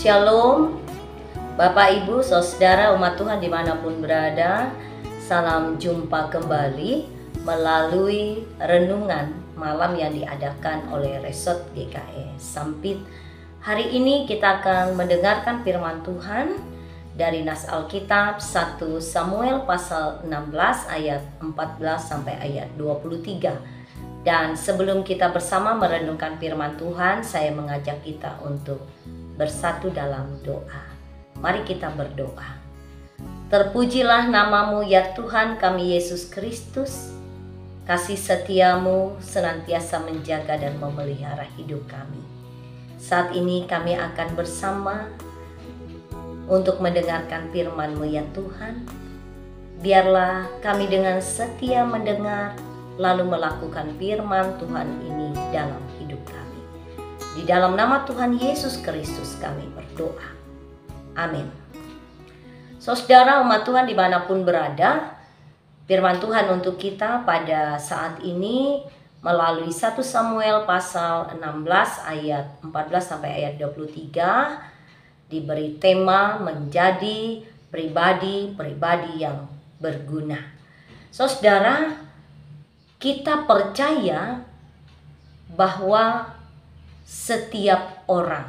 Shalom, Bapak Ibu, Saudara umat Tuhan dimanapun berada. Salam jumpa kembali melalui renungan malam yang diadakan oleh Resort GKS Sampit. Hari ini kita akan mendengarkan firman Tuhan dari Nas Alkitab 1 Samuel pasal 16 ayat 14 sampai ayat 23. Dan sebelum kita bersama merenungkan firman Tuhan, saya mengajak kita untuk bersatu dalam doa. Mari kita berdoa. Terpujilah namamu ya Tuhan kami Yesus Kristus. Kasih setiamu senantiasa menjaga dan memelihara hidup kami. Saat ini kami akan bersama untuk mendengarkan firman-Mu ya Tuhan. Biarlah kami dengan setia mendengar lalu melakukan firman Tuhan ini dalam hidup kami. Di dalam nama Tuhan Yesus Kristus kami berdoa. Amin. Saudara umat Tuhan dimanapun berada, firman Tuhan untuk kita pada saat ini melalui 1 Samuel pasal 16 ayat 14 sampai ayat 23 diberi tema menjadi pribadi-pribadi yang berguna. Saudara, kita percaya bahwa setiap orang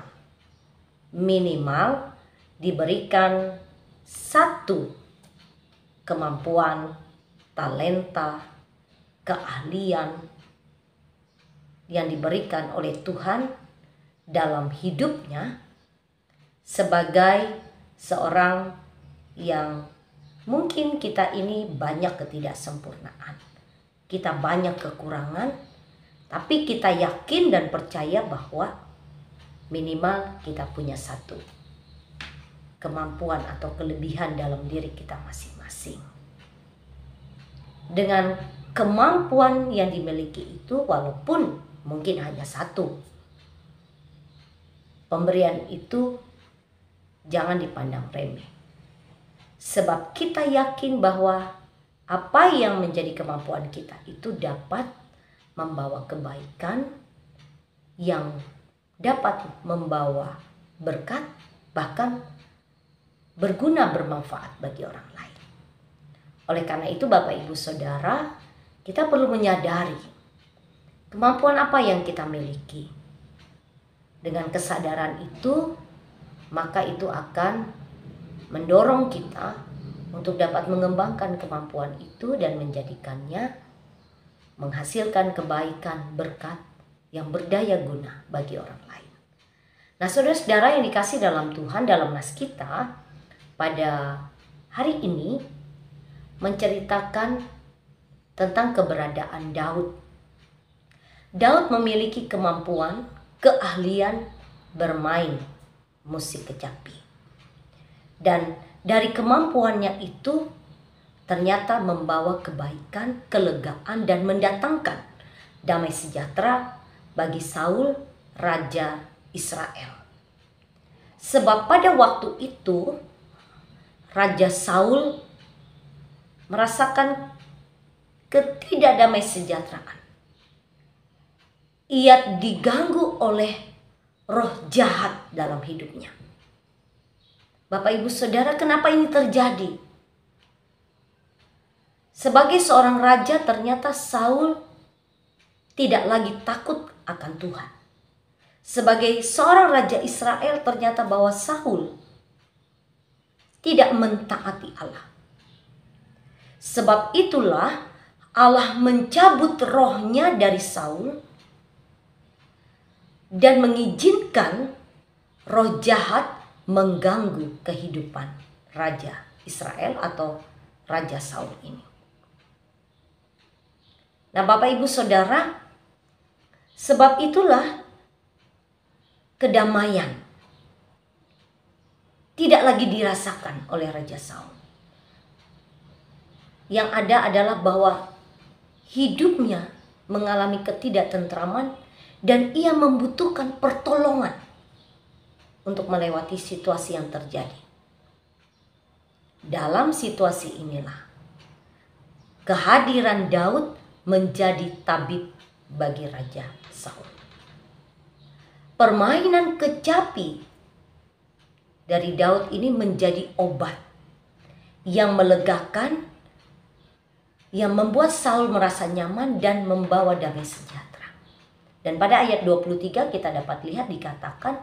minimal diberikan satu kemampuan, talenta, keahlian yang diberikan oleh Tuhan dalam hidupnya sebagai seorang yang mungkin kita ini banyak ketidaksempurnaan, kita banyak kekurangan. Tapi kita yakin dan percaya bahwa minimal kita punya satu kemampuan atau kelebihan dalam diri kita masing-masing. Dengan kemampuan yang dimiliki itu, walaupun mungkin hanya satu, pemberian itu jangan dipandang remeh. Sebab kita yakin bahwa apa yang menjadi kemampuan kita itu dapat membawa kebaikan, yang dapat membawa berkat, bahkan berguna, bermanfaat bagi orang lain. Oleh karena itu Bapak Ibu Saudara, kita perlu menyadari kemampuan apa yang kita miliki. Dengan kesadaran itu, maka itu akan mendorong kita untuk dapat mengembangkan kemampuan itu dan menjadikannya menghasilkan kebaikan, berkat yang berdaya guna bagi orang lain. Nah, saudara-saudara yang dikasih dalam Tuhan, dalam nas kita pada hari ini menceritakan tentang keberadaan Daud. Daud memiliki kemampuan, keahlian bermain musik kecapi. Dan dari kemampuannya itu ternyata membawa kebaikan, kelegaan, dan mendatangkan damai sejahtera bagi Saul, Raja Israel. Sebab pada waktu itu, Raja Saul merasakan ketidakdamai sejahteraan. Ia diganggu oleh roh jahat dalam hidupnya. Bapak Ibu Saudara, kenapa ini terjadi? Sebagai seorang raja, ternyata Saul tidak lagi takut akan Tuhan. Sebagai seorang raja Israel, ternyata bahwa Saul tidak mentaati Allah. Sebab itulah Allah mencabut rohnya dari Saul dan mengizinkan roh jahat mengganggu kehidupan raja Israel atau Raja Saul ini. Nah, Bapak Ibu Saudara, sebab itulah kedamaian tidak lagi dirasakan oleh Raja Saul. Yang ada adalah bahwa hidupnya mengalami ketidaktentraman dan ia membutuhkan pertolongan untuk melewati situasi yang terjadi. Dalam situasi inilah kehadiran Daud menjadi tabib bagi Raja Saul. Permainan kecapi dari Daud ini menjadi obat yang melegakan, yang membuat Saul merasa nyaman dan membawa damai sejahtera. Dan pada ayat 23 kita dapat lihat dikatakan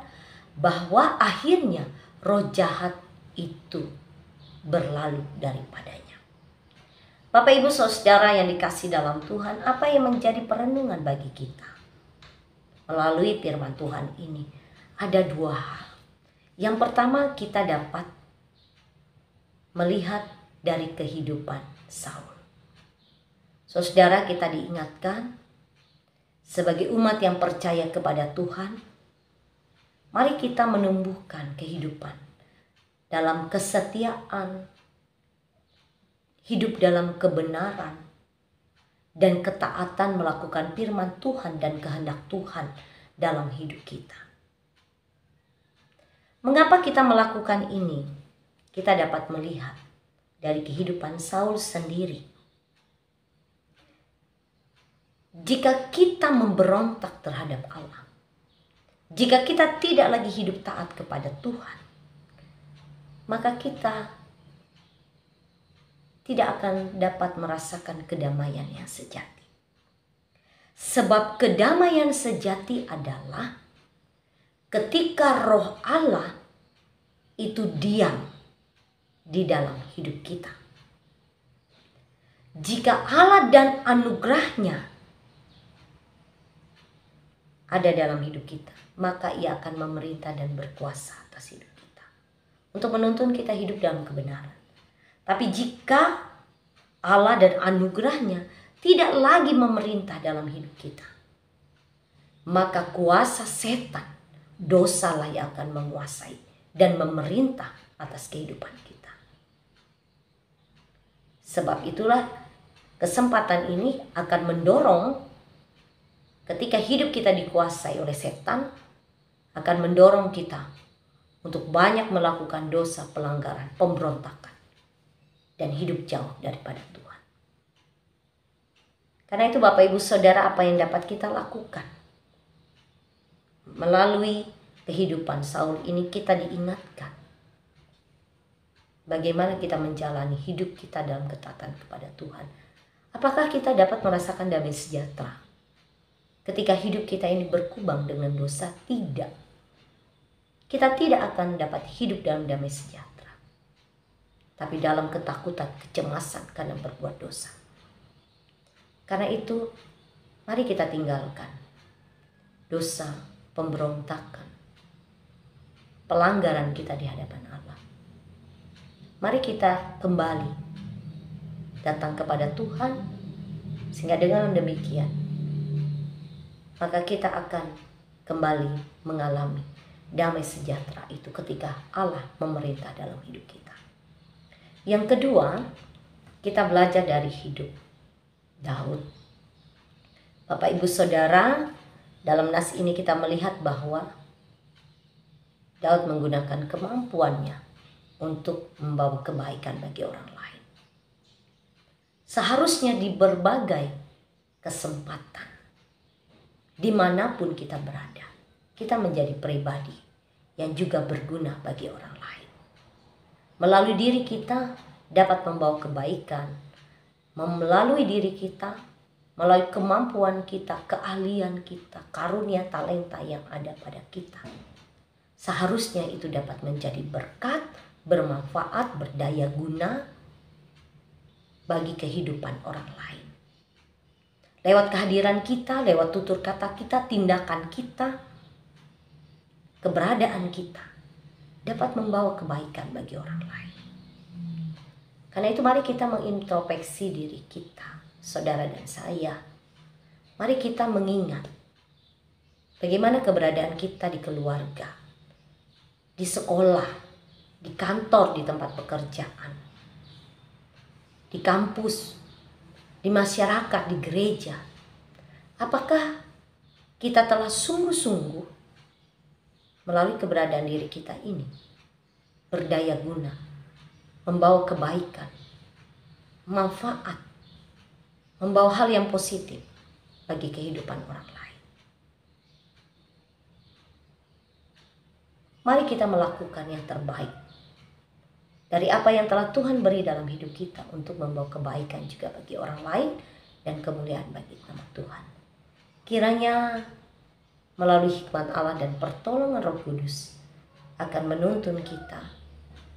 bahwa akhirnya roh jahat itu berlalu daripadanya. Bapak Ibu Saudara yang dikasih dalam Tuhan, apa yang menjadi perenungan bagi kita melalui firman Tuhan ini? Ada dua hal. Yang pertama, kita dapat melihat dari kehidupan Saul. Saudara, kita diingatkan sebagai umat yang percaya kepada Tuhan, mari kita menumbuhkan kehidupan dalam kesetiaan, hidup dalam kebenaran, dan ketaatan melakukan firman Tuhan dan kehendak Tuhan dalam hidup kita. Mengapa kita melakukan ini? Kita dapat melihat dari kehidupan Saul sendiri. Jika kita memberontak terhadap Allah, jika kita tidak lagi hidup taat kepada Tuhan, maka kita tidak akan dapat merasakan kedamaian yang sejati. Sebab kedamaian sejati adalah ketika roh Allah itu diam di dalam hidup kita. Jika Allah dan anugerahnya ada dalam hidup kita, maka Ia akan memerintah dan berkuasa atas hidup kita untuk menuntun kita hidup dalam kebenaran. Tapi jika Allah dan anugerahnya tidak lagi memerintah dalam hidup kita, maka kuasa setan, dosalah yang akan menguasai dan memerintah atas kehidupan kita. Sebab itulah kesempatan ini akan mendorong, ketika hidup kita dikuasai oleh setan, akan mendorong kita untuk banyak melakukan dosa, pelanggaran, pemberontakan, dan hidup jauh daripada Tuhan. Karena itu Bapak Ibu Saudara, apa yang dapat kita lakukan? Melalui kehidupan Saul ini kita diingatkan bagaimana kita menjalani hidup kita dalam ketaatan kepada Tuhan. Apakah kita dapat merasakan damai sejahtera ketika hidup kita ini berkubang dengan dosa? Tidak. Kita tidak akan dapat hidup dalam damai sejahtera, tapi dalam ketakutan, kecemasan karena berbuat dosa. Karena itu, mari kita tinggalkan dosa, pemberontakan, pelanggaran kita di hadapan Allah. Mari kita kembali datang kepada Tuhan, sehingga dengan demikian maka kita akan kembali mengalami damai sejahtera itu ketika Allah memerintah dalam hidup kita. Yang kedua, kita belajar dari hidup Daud. Bapak Ibu Saudara, dalam nas ini kita melihat bahwa Daud menggunakan kemampuannya untuk membawa kebaikan bagi orang lain. Seharusnya di berbagai kesempatan, dimanapun kita berada, kita menjadi pribadi yang juga berguna bagi orang lain. Melalui diri kita dapat membawa kebaikan, melalui diri kita, melalui kemampuan kita, keahlian kita, karunia talenta yang ada pada kita. Seharusnya itu dapat menjadi berkat, bermanfaat, berdaya guna bagi kehidupan orang lain. Lewat kehadiran kita, lewat tutur kata kita, tindakan kita, keberadaan kita dapat membawa kebaikan bagi orang lain. Karena itu mari kita mengintrospeksi diri kita, saudara dan saya. Mari kita mengingat bagaimana keberadaan kita di keluarga, di sekolah, di kantor, di tempat pekerjaan, di kampus, di masyarakat, di gereja. Apakah kita telah sungguh-sungguh melalui keberadaan diri kita ini berdaya guna, membawa kebaikan, manfaat, membawa hal yang positif bagi kehidupan orang lain? Mari kita melakukan yang terbaik dari apa yang telah Tuhan beri dalam hidup kita untuk membawa kebaikan juga bagi orang lain dan kemuliaan bagi nama Tuhan. Kiranya melalui hikmat Allah dan pertolongan Roh Kudus akan menuntun kita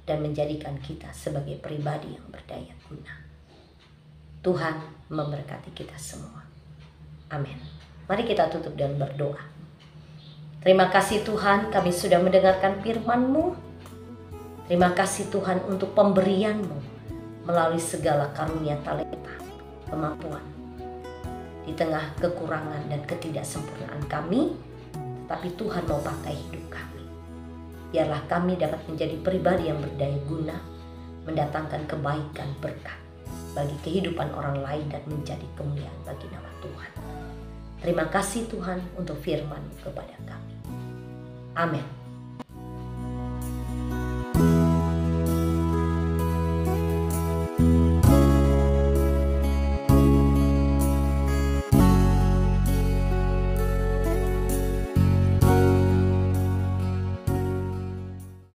dan menjadikan kita sebagai pribadi yang berdaya guna. Tuhan memberkati kita semua. Amin. Mari kita tutup dan berdoa. Terima kasih Tuhan, kami sudah mendengarkan firman-Mu. Terima kasih Tuhan untuk pemberian-Mu melalui segala karunia talenta, kemampuan. Di tengah kekurangan dan ketidaksempurnaan kami, tetapi Tuhan mau pakai hidup kami. Biarlah kami dapat menjadi pribadi yang berdaya guna, mendatangkan kebaikan berkat bagi kehidupan orang lain dan menjadi kemuliaan bagi nama Tuhan. Terima kasih Tuhan untuk firman-Mu kepada kami. Amin.